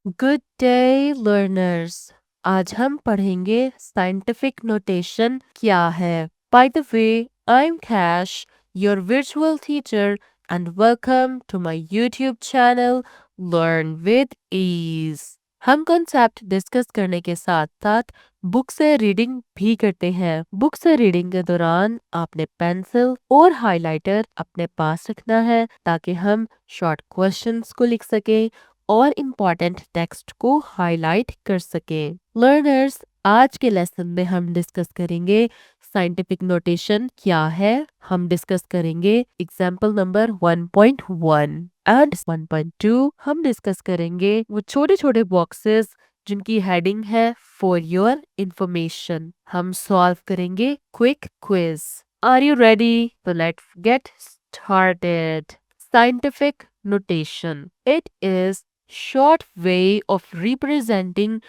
Good day learners. आज हम पढ़ेंगे साइंटिफिक नोटेशन क्या है। By the way, I am Kash, your visual teacher, and welcome to my YouTube channel learn with ease. हम concept discuss करने के साथ साथ बुक से रीडिंग भी करते हैं। बुक से रीडिंग के दौरान आपने पेंसिल और हाइलाइटर अपने पास रखना है ताकि हम शॉर्ट क्वेश्चंस को लिख सकें और इम्पॉर्टेंट टेक्स्ट को हाईलाइट कर सकें। लर्नर्स, आज के लेसन में हम डिस्कस करेंगे साइंटिफिक नोटेशन क्या है। हम डिस्कस करेंगे एग्जाम्पल नंबर 1.1 एंड 1.2। हम डिस्कस करेंगे वो छोटे छोटे बॉक्सेस जिनकी हेडिंग है फॉर योर इंफॉर्मेशन। हम सॉल्व करेंगे quick quiz. Are you ready? तो let's get started. Scientific notation. It is short way of representing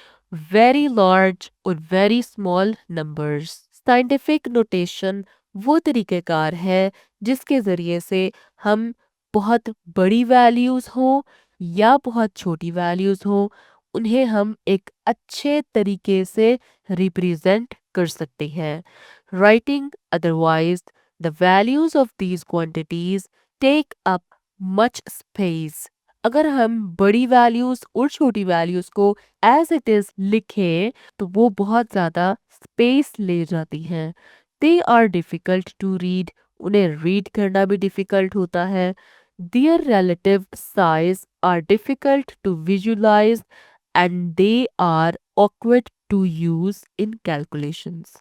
very large or very small numbers. Scientific notation वो तरीक़ेकार है जिसके ज़रिए से हम बहुत बड़ी वैल्यूज़ हो या बहुत छोटी वैल्यूज़ हो उन्हें हम एक अच्छे तरीके से रिप्रेजेंट कर सकते हैं। Writing otherwise, the values of these quantities take up much space. अगर हम बड़ी वैल्यूज और छोटी वैल्यूज को एज इट इज लिखें तो वो बहुत ज़्यादा स्पेस ले जाती हैं। They are difficult to read, उन्हें रीड करना भी डिफ़िकल्ट होता है। Their relative size are difficult to visualize and they are awkward to use in calculations.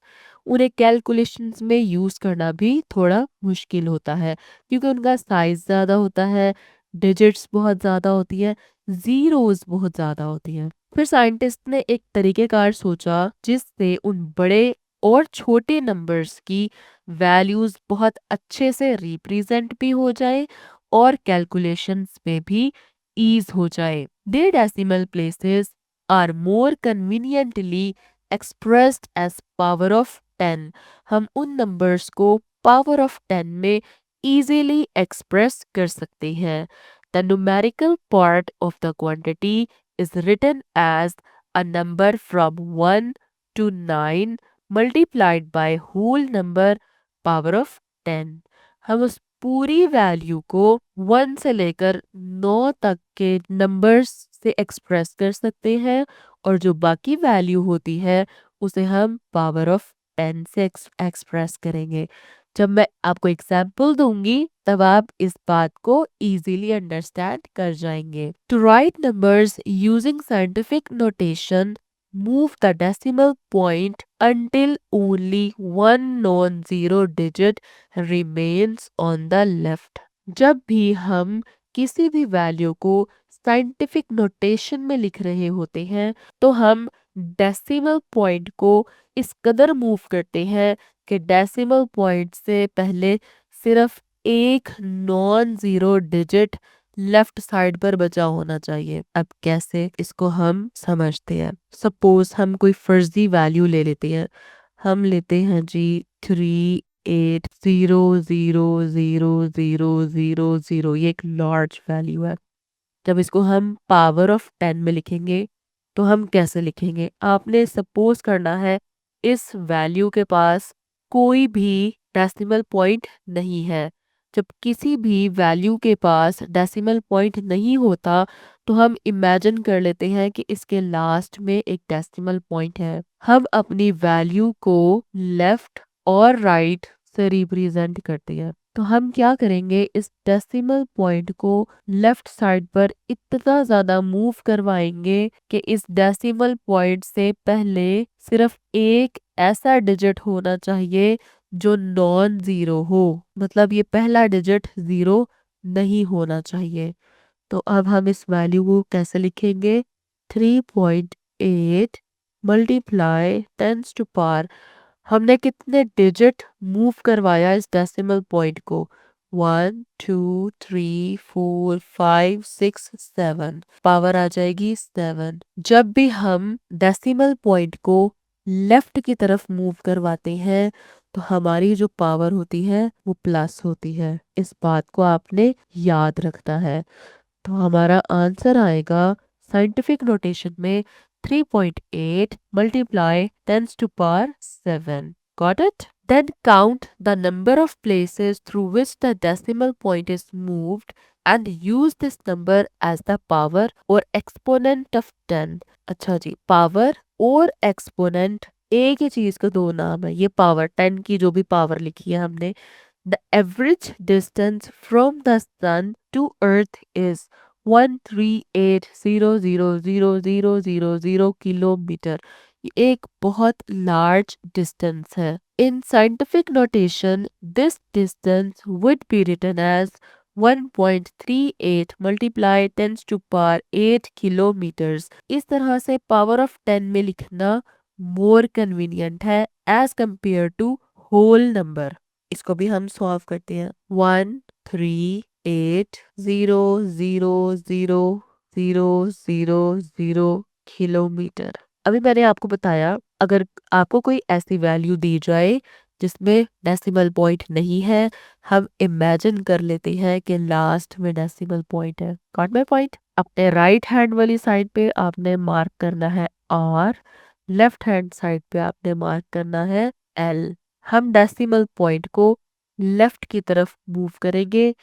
उन्हें कैलकुलेशंस में यूज़ करना भी थोड़ा मुश्किल होता है क्योंकि उनका साइज ज़्यादा होता है, डिजिट्स बहुत ज़्यादा होती है, ज़ीरोज़ बहुत ज़्यादा होती हैं। फिर साइंटिस्ट ने एक तरीक़ेकार सोचा जिससे उन बड़े और छोटे नंबर्स की वैल्यूज़ बहुत अच्छे से रिप्रेजेंट भी हो जाए और कैलकुलेशंस में भी ईज हो जाए। They decimal places are more conveniently expressed as power of 10। हम उन नंबर्स को पावर ऑफ 10 में easily express कर सकते हैं। The numerical part of the quantity is written as a number from 1 to 9 multiplied by whole number power of 10। हम उस पूरी वैल्यू को 1 से लेकर 9 तक के नंबर्स से एक्सप्रेस कर सकते हैं और जो बाकी वैल्यू होती है उसे हम पावर ऑफ 10 से एक्सप्रेस करेंगे। जब मैं आपको एग्जाम्पल दूंगी तब आप इस बात को इजीली अंडरस्टैंड कर जाएंगे। To write numbers using scientific notation, move the decimal point until only one non-zero digit remains on the left। जब भी हम किसी भी वैल्यू को साइंटिफिक नोटेशन में लिख रहे होते हैं तो हम डेसिमल पॉइंट को इस कदर मूव करते हैं कि डेसिमल पॉइंट से पहले सिर्फ एक non zero digit left side पर बचा होना चाहिए। अब कैसे, इसको हम समझते हैं। सपोज हम कोई फर्जी वैल्यू ले लेते हैं। हम लेते हैं जी 38000000, ये एक लार्ज वैल्यू है। जब इसको हम पावर ऑफ 10 में लिखेंगे तो हम कैसे लिखेंगे? आपने सपोज करना है इस वैल्यू के पास कोई भी डेसिमल पॉइंट नहीं है। जब किसी भी वैल्यू के पास डेसिमल पॉइंट नहीं होता तो हम इमेजिन कर लेते हैं कि इसके लास्ट में एक डेसिमल पॉइंट है। हम अपनी वैल्यू को लेफ्ट और राइट से रिप्रेजेंट करते हैं। तो हम क्या करेंगे, इस डेसिमल पॉइंट को लेफ्ट साइड पर इतना ज़्यादा मूव करवाएंगे कि इस डेसिमल पॉइंट से पहले सिर्फ एक ऐसा डिजिट होना चाहिए जो नॉन ज़ीरो हो, मतलब ये पहला डिजिट ज़ीरो नहीं होना चाहिए। तो अब हम इस वैल्यू को कैसे लिखेंगे? 3.8 मल्टीप्लाई 10 टू पावर, हमने कितने डिजिट मूव करवाया इस डेसिमल पॉइंट को? 1 2 3 4 5 6 7, पावर आ जाएगी 7। जब भी हम डेसिमल पॉइंट को लेफ्ट की तरफ मूव करवाते हैं तो हमारी जो पावर होती है वो प्लस होती है। इस बात को आपने याद रखना है। तो हमारा आंसर आएगा साइंटिफिक नोटेशन में 3.8 multiply 10 to power 7. Got it? Then count the number of places through which the decimal point is moved and use this number as the power or exponent of 10. अच्छा जी, power और exponent एक ही चीज का दो नाम है। ये पावर 10 की जो भी पावर लिखी है हमने, the average distance from the sun to earth is 138,000,000 kilometre. ये एक बहुत लार्ज डिस्टेंस है। In scientific notation, this distance would be written as 1.38 multiply 10 to power 8 kilometers। इस तरह से पावर ऑफ 10 में लिखना मोर कन्वीनियंट है as compare to whole number. इसको भी हम सॉल्व करते हैं। 138,000,000 किलोमीटर। अभी मैंने आपको बताया, अगर आपको कोई ऐसी वैल्यू दी जाए जिसमें डेसिमल पॉइंट नहीं है, हम इमेजिन कर लेते हैं कि लास्ट में डेसिमल पॉइंट है। Got my point? अपने राइट हैंड वाली साइड पे आपने मार्क करना है आर, लेफ्ट हैंड साइड पे आपने मार्क करना है एल। हम डेसिमल पॉइंट को लेफ्ट की तरफ मूव करेंगे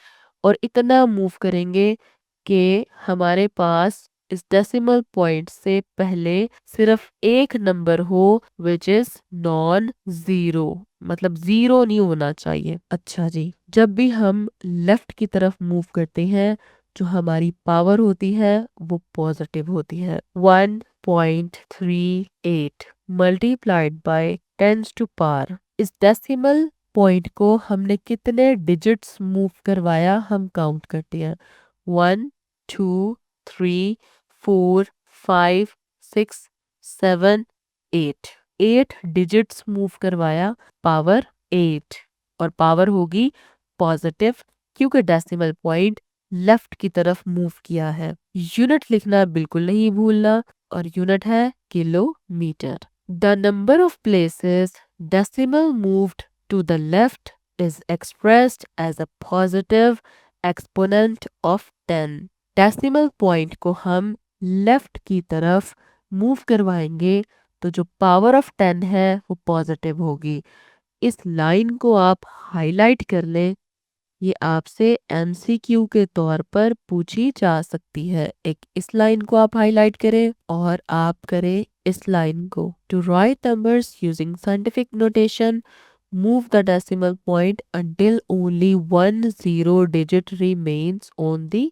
और इतना मूव करेंगे कि हमारे पास इस डेसिमल पॉइंट से पहले सिर्फ एक नंबर हो विच इज नॉन जीरो, मतलब जीरो नहीं होना चाहिए। अच्छा जी, जब भी हम लेफ्ट की तरफ मूव करते हैं जो हमारी पावर होती है वो पॉजिटिव होती है। 1.38 मल्टीप्लाइड बाय 10 टू पावर। इस डेसिमल पॉइंट को हमने कितने डिजिट्स मूव करवाया हम काउंट करते हैं। 1 2 3 4 5 6 7 8। 8 डिजिट्स मूव करवाया, पावर 8, और पावर होगी पॉजिटिव क्योंकि डेसिमल पॉइंट लेफ्ट की तरफ मूव किया है। यूनिट लिखना बिल्कुल नहीं भूलना, और यूनिट है kilometre. The number of places decimal moved to the left is expressed as a positive exponent of 10। Decimal point को हम लेफ्ट की तरफ मूव करवाएंगे तो जो पावर ऑफ 10 है वो पॉजिटिव होगी। इस लाइन को आप हाईलाइट कर लें, ये आपसे एमसीक्यू के तौर पर पूछी जा सकती है। एक इस लाइन को आप हाईलाइट करें और आप करें इस लाइन को। To write numbers using scientific notation, move the decimal point until only 1 0 digit remains on the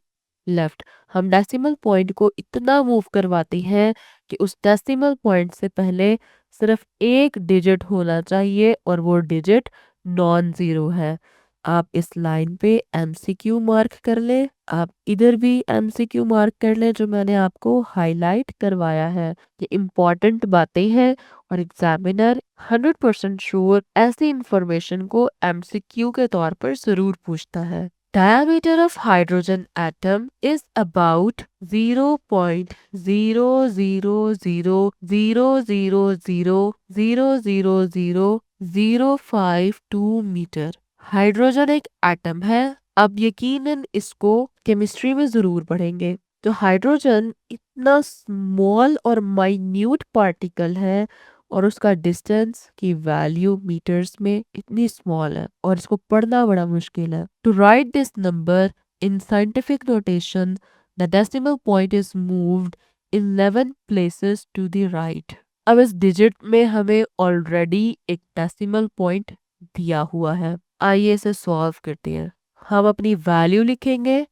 left. हम डेसिमल पॉइंट को इतना मूव करवाते हैं कि उस डेसिमल पॉइंट से पहले सिर्फ एक डिजिट होना चाहिए और वो डिजिट नॉन जीरो है। आप इस लाइन पे एमसीक्यू मार्क कर ले, आप इधर भी एमसीक्यू मार्क कर ले जो मैंने आपको हाईलाइट करवाया है। ये इम्पोर्टेंट बातें हैं और एग्जामिनर 100% श्योर ऐसी इंफॉर्मेशन को एमसीक्यू के तौर पर जरूर पूछता है। Diameter of hydrogen atom is about 0.00000000052 metre. Hydrogen एक एटम है। अब यकीनन इसको केमिस्ट्री में जरूर पढ़ेंगे। तो हाइड्रोजन इतना स्मॉल और माइन्यूट पार्टिकल है और उसका डिस्टेंस की वैल्यू मीटर्स में इतनी स्मॉल है और इसको पढ़ना बड़ा मुश्किल है। To write this number in scientific notation, the decimal point is moved 11 places to the right. अब इस डिजिट में हमें ऑलरेडी एक डेसिमल पॉइंट दिया हुआ है। आइए इसे सॉल्व करते हैं। हम अपनी वैल्यू लिखेंगे,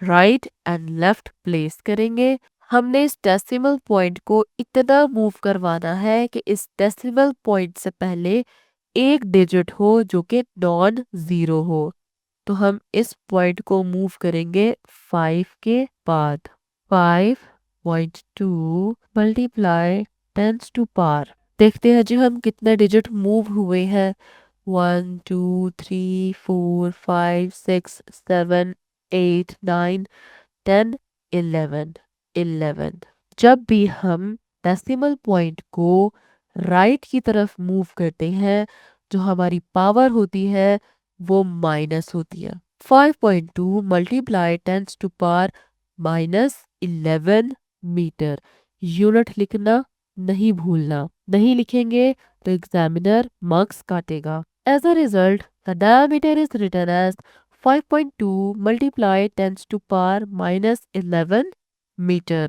राइट एंड लेफ्ट प्लेस करेंगे। हमने इस डेसिमल पॉइंट को इतना मूव करवाना है कि इस डेसिमल पॉइंट से पहले एक डिजिट हो जो कि नॉन जीरो हो। तो हम इस पॉइंट को मूव करेंगे 5 के बाद। 5.2 मल्टीप्लाई 10 टू पावर। देखते हैं जी हम कितने डिजिट मूव हुए हैं। 1 2 3 4 5 6 7 8 9 10 11। 11। जब भी हम डेसिमल पॉइंट को राइट की तरफ मूव करते हैं जो हमारी पावर होती है वो माइनस होती है। 5.2 multiply 10 to power -11 metre. Unit लिखना नहीं भूलना, नहीं लिखेंगे तो एग्जामिनर मार्क्स काटेगा। As a result the diameter is written as 5.2 multiplied 10 to power minus 11 meter.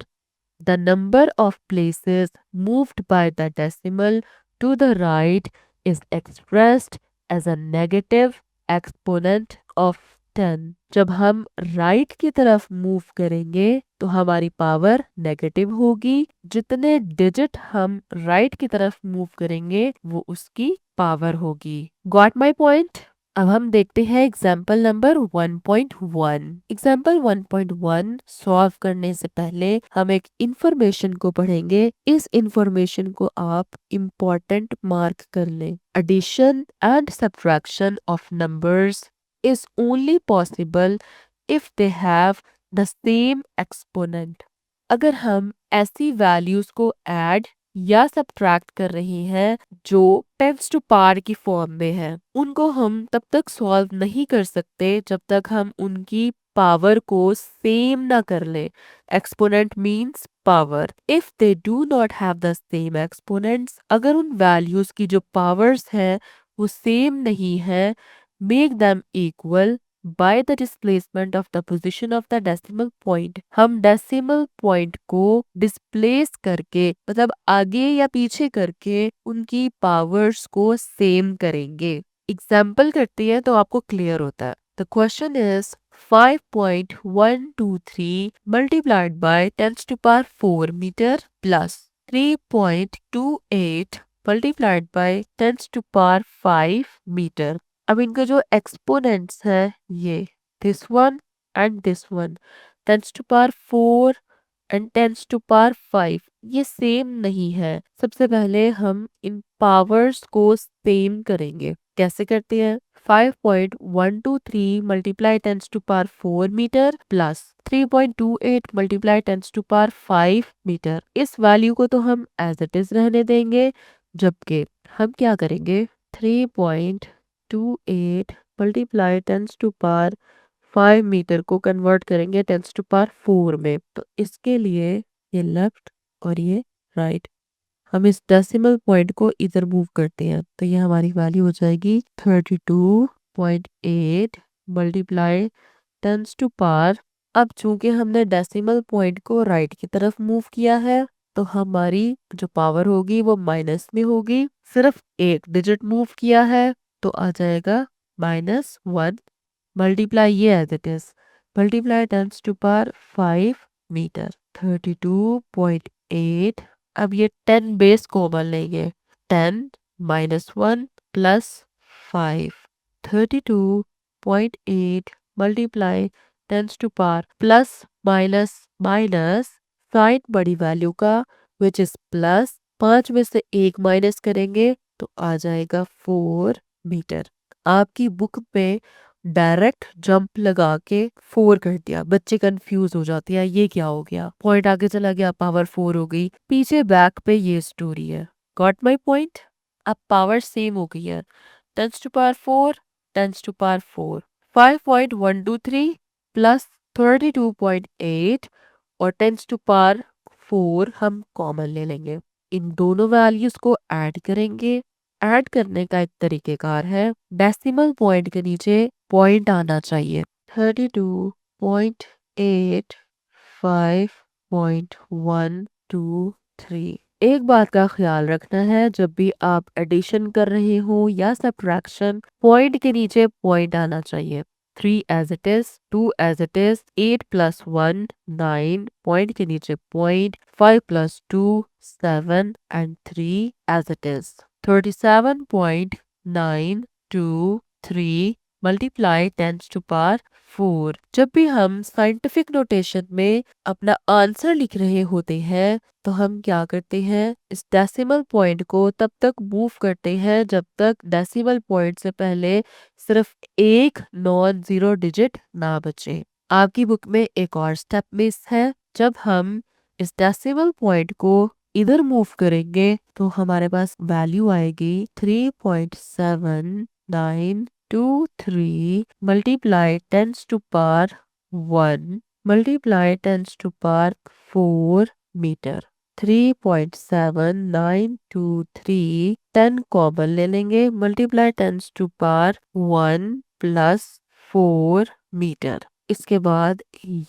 The number of places moved by the decimal to the right is expressed as a negative exponent of 10. जब हम right की तरफ move करेंगे तो हमारी power negative होगी। जितने digit हम राइट की तरफ मूव करेंगे वो उसकी पावर होगी। Got my point? अब हम देखते हैं एग्जाम्पल नंबर 1.1। एग्जाम्पल 1.1 सॉल्व करने से पहले हम एक इंफॉर्मेशन को पढ़ेंगे। इस इंफॉर्मेशन को आप इम्पोर्टेंट मार्क कर लें। Addition and subtraction of numbers is only possible if they have the same exponent. अगर हम ऐसी वैल्यूज को ऐड या सब्ट्रैक्ट कर रहे हैं जो टेंस टू पावर की फॉर्म में है, उनको हम तब तक सॉल्व नहीं कर सकते जब तक हम उनकी पावर को सेम ना कर ले। Exponent means power. If they do not have the same exponents, अगर उन वैल्यूज की जो पावर्स हैं वो सेम नहीं है, make them equal by the displacement of the position of the decimal point. हम डेसिमल पॉइंट को डिस्प्लेस करके मतलब आगे या पीछे करके उनकी पावर्स को सेम करेंगे। एग्जाम्पल करते हैं तो आपको क्लियर होता है। The question is 5.123 multiplied by 10 to power 4 meter plus 3.28 multiplied by 10 to power 5 meter। अब इनके जो एक्सपोनेंट्स हैं ये this one and this one, 10 to power 4 and 10 to power 5, ये सेम नहीं है। सबसे पहले हम इन पावर्स को सेम करेंगे। कैसे करते हैं? 5.123 multiply 10 to power 4 metre plus 3.28 multiply 10 to power 5 metre. इस वैल्यू को तो हम एज इट इज रहने देंगे, जबकि हम क्या करेंगे 3.28 मल्टीप्लाई 10 टू पावर 5 मीटर को कन्वर्ट करेंगे 10 टू पावर 4 में। तो इसके लिए ये लेफ्ट और ये राइट, हम इस डेसिमल पॉइंट को इधर मूव करते हैं तो ये हमारी वैल्यू हो जाएगी 32.8 मल्टीप्लाई 10 टू पावर। अब चूंकि हमने डेसिमल पॉइंट को राइट की तरफ मूव किया है तो हमारी जो पावर होगी वो माइनस में होगी। सिर्फ एक डिजिट मूव किया है तो आ जाएगा -1 मल्टीप्लाई ये as it is multiply 10 to power 5 metre 32.8। अब ये 10 बेस कॉमन लेंगे, 10 -1 plus 5, 32.8 multiply 10 to power plus minus minus sign बड़ी वैल्यू का विच इज प्लस, 5 में से 1 माइनस करेंगे तो आ जाएगा 4 मीटर। आपकी बुक में डायरेक्ट जंप लगा के 4 कर दिया, बच्चे कंफ्यूज हो जाते हैं ये क्या हो गया, पॉइंट आगे चला गया पावर 4 हो गई, पीछे बैक पे ये स्टोरी है। Got my point? अब पावर सेम हो गई है, 10 to power 4 10 to power 4, 5.123 plus 32.8 और 10 टू पावर 4 हम कॉमन ले लेंगे। इन दोनों वैल्यूज को ऐड करेंगे। ऐड करने का एक तरीकेकार है, डेसिमल पॉइंट के नीचे पॉइंट आना चाहिए। 32.8 5.123। एक बात का ख्याल रखना है, जब भी आप एडिशन कर रहे हो या सब्ट्रैक्शन, पॉइंट के नीचे पॉइंट आना चाहिए। 3 as it is, 2 as it is, 8 plus 1 9, point के नीचे point, 5 plus 2 7 and 3 as it is 37.923 multiply 10 to power 4। जब भी हम साइंटिफिक नोटेशन में अपना आंसर लिख रहे होते हैं तो हम क्या करते हैं, इस डेसिमल पॉइंट को तब तक मूव करते हैं जब तक डेसिमल पॉइंट से पहले सिर्फ एक नॉन जीरो डिजिट ना बचे। आपकी बुक में एक और स्टेप मिस है, जब हम इस डेसिमल पॉइंट को इधर मूव करेंगे तो हमारे पास वैल्यू आएगी 3.7923 multiply 10 to power 1 multiply 10 to power 4 metre. 3.7923 10 common ले लेंगे, multiply 10 to power 1 plus 4 metre. इसके बाद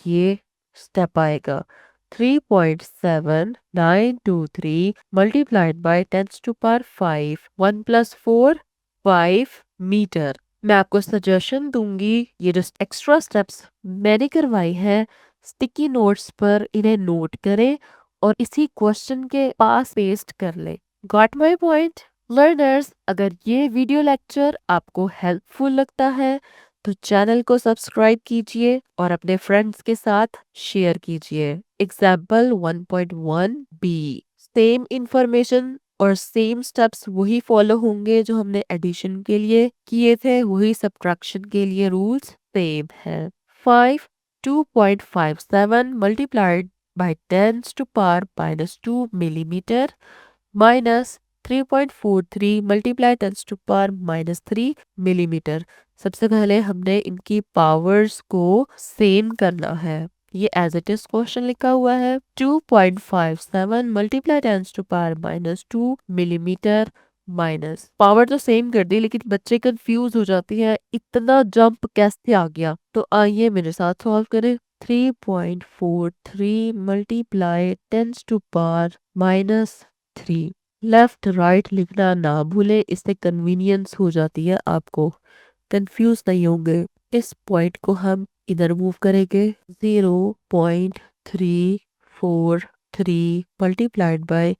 ये स्टेप आएगा 3.7923 multiplied by 10 to power 5 1 plus 4 5 metre. मैं आपको सजेशन दूंगी, ये जो एक्स्ट्रा स्टेप्स मैंने करवाई है स्टिकी नोट्स पर इन्हें नोट करें और इसी क्वेश्चन के पास पेस्ट कर ले। Got my point learners? अगर ये वीडियो लेक्चर आपको हेल्पफुल लगता है तो चैनल को सब्सक्राइब कीजिए और अपने फ्रेंड्स के साथ शेयर कीजिए। एग्जाम्पल 1.1 बी, सेम इंफॉर्मेशन और सेम स्टेप्स वही फॉलो होंगे जो हमने एडिशन के लिए किए थे, वही सब्ट्रैक्शन के लिए रूल्स सेम है। 5 2.57 multiplied by 10 to power -2 millimetre minus 3.43 multiply 10 to power -3 millimetre. सबसे पहले हमने इनकी पावर्स को सेम करना है। ये एज इट इज क्वेश्चन लिखा हुआ है 2.57 multiply 10 to power -2 millimetre minus power तो सेम कर दी, लेकिन बच्चे कंफ्यूज हो जाती हैं इतना जंप कैसे आ गया। तो आइए मेरे साथ सॉल्व करें। 3.43 multiply 10 to power -3। Left right लिखना ना भूले, इससे कन्वीनियंस हो जाती है, आपको कंफ्यूज नहीं होंगे। इस पॉइंट को हम इधर मूव करेंगे 0.343 मल्टीप्लाइड बाय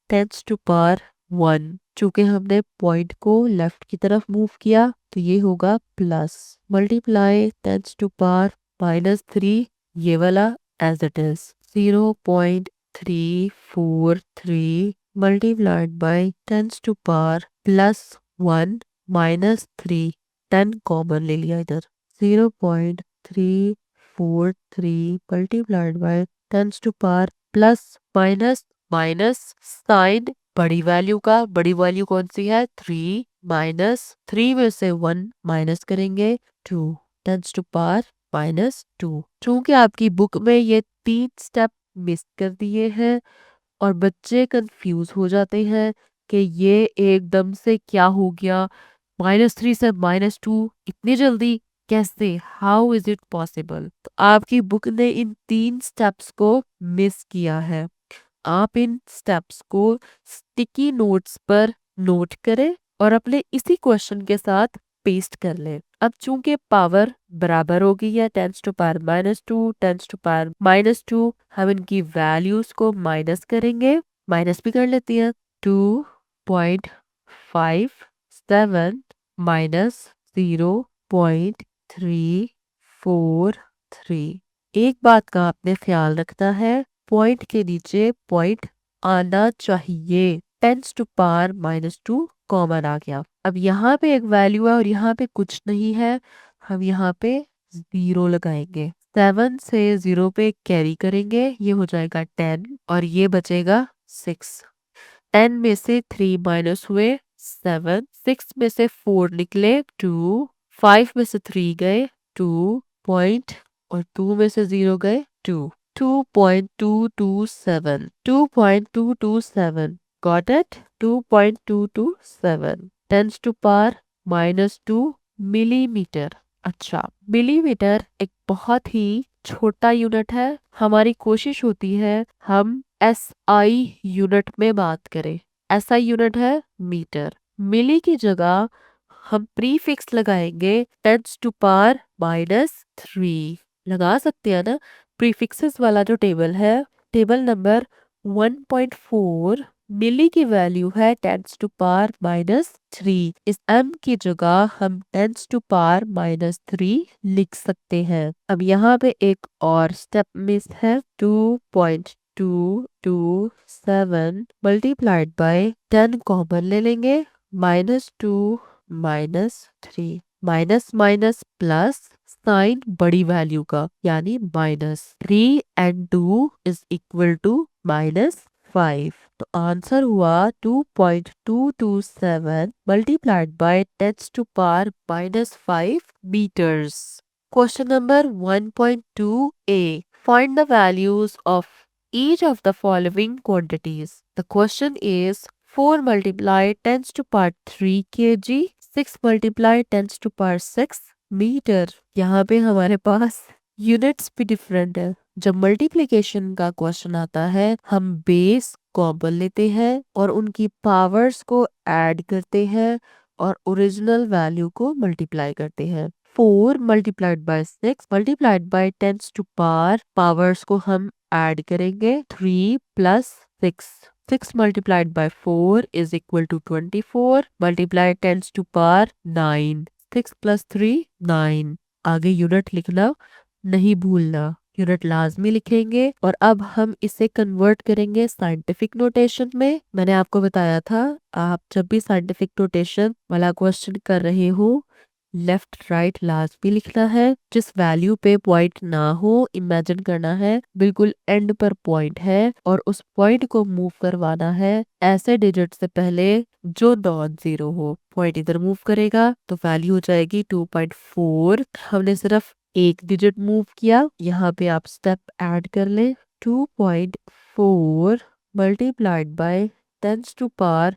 10 टू पावर 1। चूंकि हमने पॉइंट को लेफ्ट की तरफ मूव किया तो ये होगा प्लस मल्टीप्लाई 10 टू पावर -3, ये वाला as it is 0.343 multiplied by 10 to power +1 -3। 10 common ले लिया इधर 0.343 multiplied by 10 to power plus minus minus sign बड़ी वैल्यू का, बड़ी वैल्यू कौन सी है 3, -3 में से 1 माइनस करेंगे 2 10 टू पावर -2। चूंकि आपकी बुक में ये 3 स्टेप मिस कर दिए हैं और बच्चे कंफ्यूज हो जाते हैं कि ये एकदम से क्या हो गया, -3 से -2 इतनी जल्दी कैसे, हाउ इज इट पॉसिबल। तो आपकी बुक ने इन 3 स्टेप्स को मिस किया है। आप इन स्टेप्स को स्टिकी नोट्स पर नोट करें और अपने इसी क्वेश्चन के साथ पेस्ट कर लें। अब चूंकि पावर बराबर हो गई है 10 टू पावर -2 10 टू पावर -2, हम इनकी वैल्यूज को माइनस करेंगे, माइनस भी कर लेती हैं। 2.57 -0.343। एक बात का आपने ख्याल रखना है, पॉइंट के नीचे पॉइंट आना चाहिए। 10 टू पावर -2 कॉमन आ गया। अब यहाँ पे एक वैल्यू है और यहाँ पे कुछ नहीं है, हम यहाँ पे 0 लगाएंगे। 7 से 0 पे कैरी करेंगे, ये हो जाएगा 10 और ये बचेगा 6। 10 में से 3 माइनस हुए 7, 6 में से 4 निकले 2, 5 में से 3 गए 2 पॉइंट और 2 में से 0 गए 2। 2.227 2.227 got it 2.227 10 to power -2 millimetre. अच्छा, मिलीमीटर एक बहुत ही छोटा यूनिट है। हमारी कोशिश होती है हम SI यूनिट में बात करें। SI यूनिट है मीटर। मिली की जगह हम प्रीफिक्स लगाएंगे 10 टू पावर -3 लगा सकते हैं ना। प्रीफिक्सेस वाला जो टेबल है, टेबल नंबर 1.4, मिली की वैल्यू है 10 टू पावर -3। इस m की जगह हम 10 टू पावर -3 लिख सकते हैं। अब यहाँ पे एक और स्टेप मिस है 2.227 मल्टीप्लाइड बाय 10 कॉमन ले लेंगे, -2 -3 माइनस माइनस प्लस साइन बड़ी वैल्यू का यानी -3 and 2 इज इक्वल टू -5। तो आंसर हुआ 2.227 multiplied by 10 to power -5 metres. Question number 1.2a, find the values of each of the following quantities. The question is 4 multiply 10 to power 3 kg, 6 multiply 10 to power 6 metre. यहाँ पे हमारे पास units भी different है। जब multiplication का question आता है हम बेस कॉमन लेते हैं और उनकी पावर्स को ऐड करते हैं और ओरिजिनल वैल्यू को मल्टीप्लाई करते हैं। 4 multiplied by 6 multiplied by 10 to power powers को हम ऐड करेंगे 3 plus 6। 6 multiplied by 4 is equal to 24 multiply 10 to power 9। 6 plus 3 9। आगे यूनिट लिखना नहीं भूलना, यूनिट लाजमी लिखेंगे। और अब हम इसे कन्वर्ट करेंगे साइंटिफिक नोटेशन में। मैंने आपको बताया था आप जब भी साइंटिफिक नोटेशन वाला क्वेश्चन कर रहे हो लेफ्ट राइट लाजमी लिखना है। जिस वैल्यू पे पॉइंट ना हो इमेजिन करना है बिल्कुल एंड पर पॉइंट है और उस पॉइंट को मूव करवाना है ऐसे डिजिट से पहले जो नॉन जीरो हो। पॉइंट इधर मूव करेगा तो वैल्यू हो जाएगी 2.4। हमने सिर्फ एक डिजिट मूव किया, यहाँ पे आप स्टेप ऐड कर ले। 2.4 मल्टीप्लाइड बाय 10 टू पावर,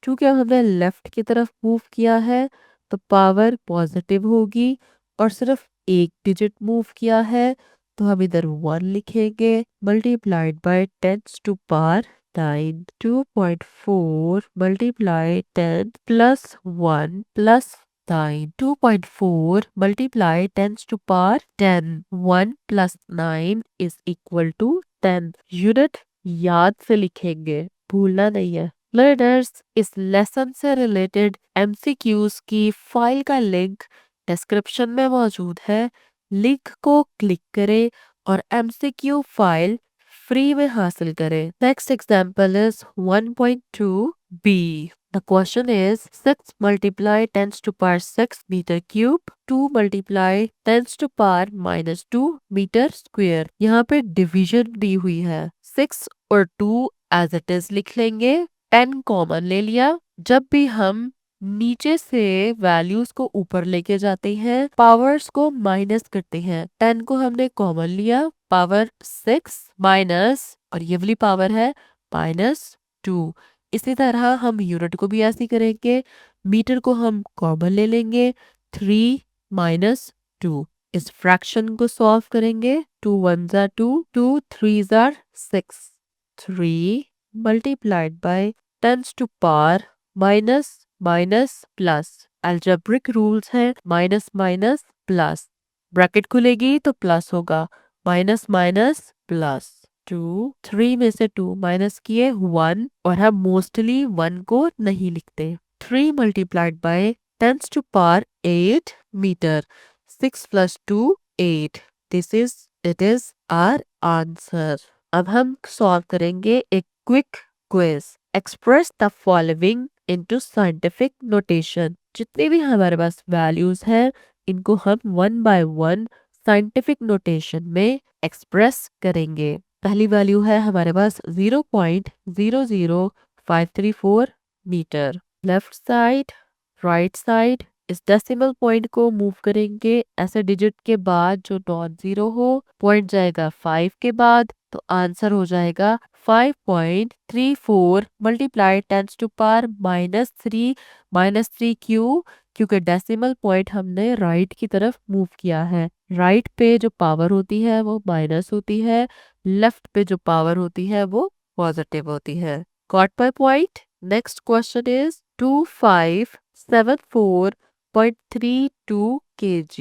चूंकि हमने लेफ्ट की तरफ मूव किया है तो पावर पॉजिटिव होगी और सिर्फ एक डिजिट मूव किया है तो हम इधर 1 लिखेंगे multiplied by 10 to power 9। 2.4 multiply 10 plus 1 plus 9। 2.4 multiply 10 to power 10। 1 plus 9 is equal to 10। Unit याद से लिखेंगे, भूलना नहीं है। लर्नर्स, इस लेसन से रिलेटेड एमसीक्यूज की फाइल का लिंक डिस्क्रिप्शन में मौजूद है। लिंक को क्लिक करें और एमसीक्यू फाइल फ्री में हासिल करें। Next example is 1.2b। The question is 6 multiply 10 to power 6 meter cube, 2 multiply 10 to power minus 2 meter square। यहाँ पे डिवीजन दी हुई है, 6 और 2 एज इट इज लिख लेंगे, 10 कॉमन ले लिया। जब भी हम नीचे से वैल्यूज को ऊपर लेके जाते हैं पावर्स को माइनस करते हैं। 10 को हमने कॉमन लिया, पावर 6 माइनस और ये वाली पावर है -2। इसी तरह हम यूनिट को भी ऐसे करेंगे। मीटर को हम कॉमन ले लेंगे, 3 माइनस 2। इस फ्रैक्शन को सॉल्व करेंगे, 2 1s are 2, 2 3s are 6। 3 multiplied by 10 to power minus minus plus. Algebraic rules है माइनस माइनस प्लस, ब्रैकेट खुलेगी तो प्लस होगा, माइनस माइनस प्लस। 2 3 में से 2 माइनस किए 1 और हम मोस्टली 1 को नहीं लिखते। 3 multiplied by 10 to power 8 metre. 6 plus 2 8। This is it is our answer. अब हम सॉल्व करेंगे एक quick quiz. Express the following into scientific notation. जितने भी हमारे पास वैल्यूज हैं इनको हम 1 बाय 1 साइंटिफिक नोटेशन में एक्सप्रेस करेंगे। पहली वैल्यू है हमारे पास 0.00534 metre. Left side right side इस डेसिमल पॉइंट को मूव करेंगे ऐसे डिजिट के बाद जो नॉन जीरो हो, पॉइंट जाएगा 5 के बाद तो आंसर हो जाएगा 5.34 मल्टीप्लाई 10 टू पावर -3 क्योंकि डेसिमल पॉइंट हमने राइट की तरफ मूव किया है। राइट पे जो पावर होती है वो माइनस होती है, लेफ्ट पे जो पावर होती है वो पॉजिटिव होती है। Got my point? Next question is 2574.32 kg।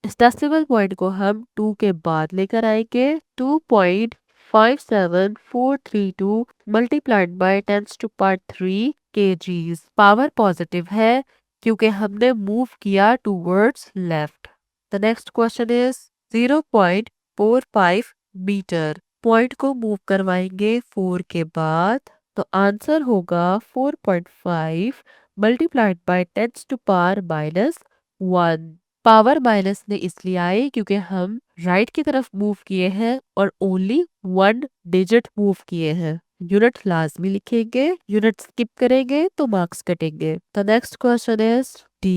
इस डेसिमल पॉइंट को हम 2 के बाद लेकर आएंगे। 2.57432 multiplied by 10 to power 3 kgs। Power positive है क्योंकि हमने मूव किया towards left. The next question is 0.45 metre. Point को मूव करवाएंगे 4 के बाद तो आंसर होगा 4.5 multiplied by 10 to power -1। Power minus में इसलिए आई क्योंकि हम राइट की तरफ मूव किए हैं और ओनली 1 डिजिट मूव किए हैं। यूनिट लाजमी लिखेंगे, यूनिट स्किप करेंगे तो मार्क्स कटेंगे। The next question is D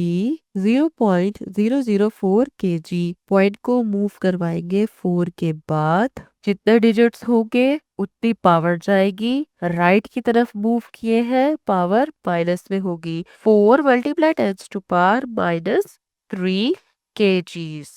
0.004 kg। Point को मूव करवाएंगे 4 के बाद, जितने डिजिट्स होंगे उतनी पावर जाएगी। राइट की तरफ मूव किए हैं, पावर माइनस में होगी। 4 multiply 10 to power minus 3 kgs.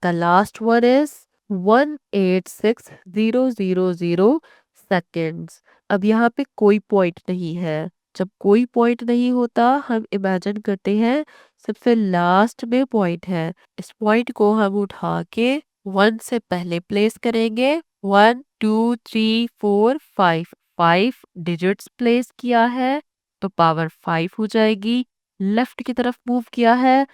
The last one is 186,000 seconds. अब यहाँ पे कोई पॉइंट नहीं है। जब कोई पॉइंट नहीं होता हम इमेजिन करते हैं सबसे लास्ट में पॉइंट है। इस पॉइंट को हम उठा के 1 से पहले प्लेस करेंगे। 1 2 3 4 5 5 डिजिट्स प्लेस किया है तो पावर 5 हो जाएगी। लेफ्ट की तरफ मूव किया है,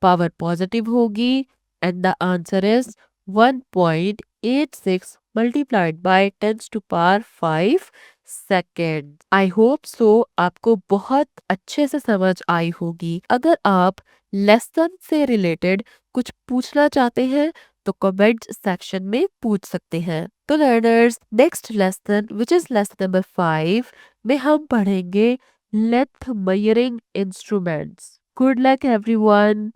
पावर पॉजिटिव होगी। And the answer is 1.86 multiplied by 10 to power 5 second. I hope so आपको बहुत अच्छे से समझ आई होगी। अगर आप लेसन से रिलेटेड कुछ पूछना चाहते हैं तो कमेंट सेक्शन में पूछ सकते हैं। तो learners, next lesson which is lesson number 5 में हम पढ़ेंगे length measuring instruments. Good luck everyone.